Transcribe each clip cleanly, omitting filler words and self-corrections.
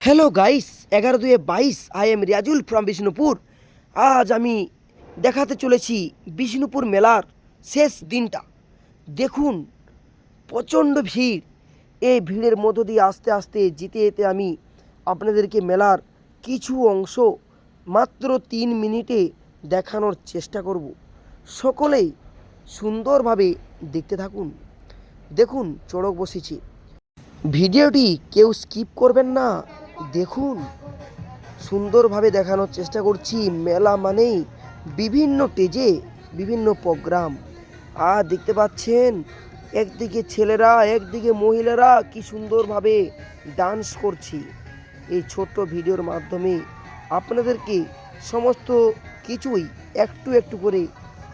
Hello guys, 11/2/22 I am Riazul from Bishnupur. আজ আমি দেখাতে চলেছি বিষ্ণুপুর মেলার শেষ দিনটা। দেখুন, প্রচণ্ড ভিড়। এই ভিড়ের মধ্য দিয়ে আস্তে আস্তে যেতে যেতে আমি আপনাদেরকে মেলার কিছু অংশ মাত্র 3 মিনিটে দেখানোর চেষ্টা করব। সকলেই সুন্দরভাবে দেখতে থাকুন। দেখুন, চড়ক বসেছি। ভিডিওটি কেউ স্কিপ করবেন না। দেখুন, সুন্দরভাবে দেখানোর চেষ্টা করছি। মেলা মানেই বিভিন্ন স্টেজে বিভিন্ন প্রোগ্রাম। আর দেখতে পাচ্ছেন, একদিকে ছেলেরা একদিকে মহিলারা কি সুন্দরভাবে ডান্স করছি। এই ছোট্ট ভিডিওর মাধ্যমে আপনাদেরকে সমস্ত কিছুই একটু একটু করে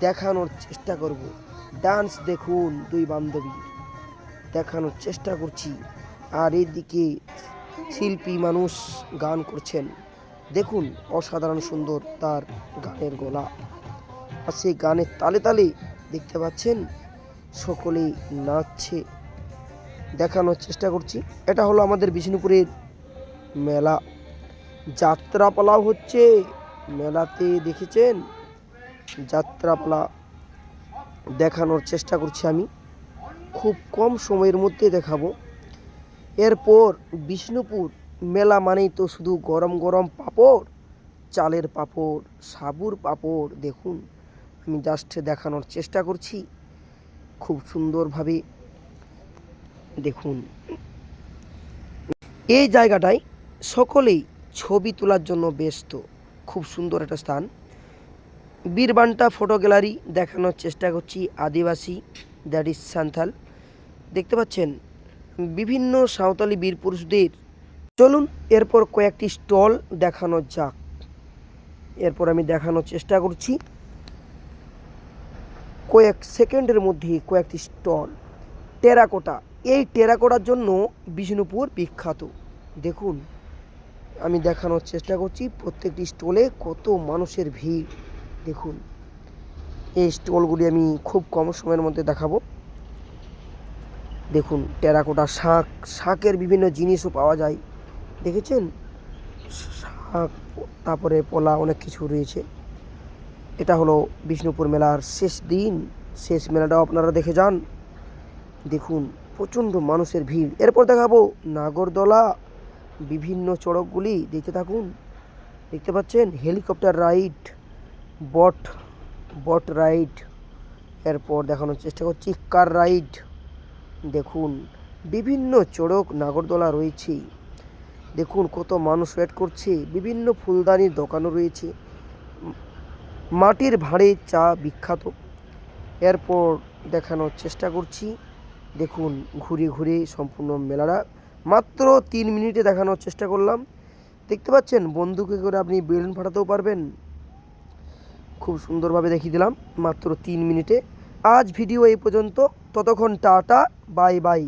দেখানোর চেষ্টা করব। ডান্স দেখুন, দুই বান্ধবী দেখানোর চেষ্টা করছি। আর এইদিকে শিল্পী মানুষ গান করছেন। দেখুন, অসাধারণ সুন্দর তার গানের গলা। আর সেই গানের তালে তালে দেখতে পাচ্ছেন সকলেই নাচছে। দেখানোর চেষ্টা করছি। এটা হলো আমাদের বিষ্ণুপুরের মেলা। যাত্রাপালাও হচ্ছে মেলাতে, দেখেছেন? যাত্রাপালা দেখানোর চেষ্টা করছি আমি। খুব কম সময়ের মধ্যে দেখাবো। এরপর বিষ্ণুপুর মেলা মানেই তো শুধু গরম গরম পাঁপড়, চালের পাঁপড়, সাবুর পাঁপড়। দেখুন, আমি জাস্ট দেখানোর চেষ্টা করছি খুব সুন্দরভাবে। দেখুন, এই জায়গাটায় সকলেই ছবি তোলার জন্য ব্যস্ত। খুব সুন্দর একটা স্থান। বীরবান্টা ফটো গ্যালারি দেখানোর চেষ্টা করছি। আদিবাসী, দ্যাট ইজ সান্থাল। দেখতে পাচ্ছেন বিভিন্ন সাঁওতালি বীর পুরুষদের। চলুন এরপর কয়েকটি স্টল দেখানো যাক। এরপর আমি দেখানোর চেষ্টা করছি কয়েক সেকেন্ডের মধ্যে কয়েকটি স্টল। টেরাকোটা, এই টেরাকোটার জন্য বিষ্ণুপুর বিখ্যাত। দেখুন, আমি দেখানোর চেষ্টা করছি প্রত্যেকটি স্টলে কত মানুষের ভিড়। দেখুন, এই স্টলগুলি আমি খুব কম সময়ের মধ্যে দেখাবো। দেখুন, টেরাকোটা শাঁখের বিভিন্ন জিনিসও পাওয়া যায়। দেখেছেন? শাঁখ, তারপরে পলা, অনেক কিছু রয়েছে। এটা হলো বিষ্ণুপুর মেলার শেষ দিন। শেষ মেলাটাও আপনারা দেখে যান। দেখুন, প্রচণ্ড মানুষের ভিড়। এরপর দেখাবো নাগরদোলা, বিভিন্ন চড়কগুলি দেখতে থাকুন। দেখতে পাচ্ছেন হেলিকপ্টার রাইড, বট রাইড। এরপর দেখানোর চেষ্টা করছি কার রাইড। দেখুন, বিভিন্ন চড়ক নাগরদোলা রয়েছে। দেখুন, কত মানুষ ওয়েট করছে। বিভিন্ন ফুলদানির দোকানও রয়েছে। মাটির ভাঁড়ে চা বিখ্যাত। এরপর দেখানোর চেষ্টা করছি। দেখুন, ঘুরে ঘুরে সম্পূর্ণ মেলাটা মাত্র 3 মিনিটে দেখানোর চেষ্টা করলাম। দেখতে পাচ্ছেন, বন্দুকে করে আপনি বেলুন ফাটাতেও পারবেন। খুব সুন্দরভাবে দেখিয়ে দিলাম মাত্র 3 মিনিটে। আজ ভিডিও এই পর্যন্ত। ততক্ষণ টাটা, বাই বাই।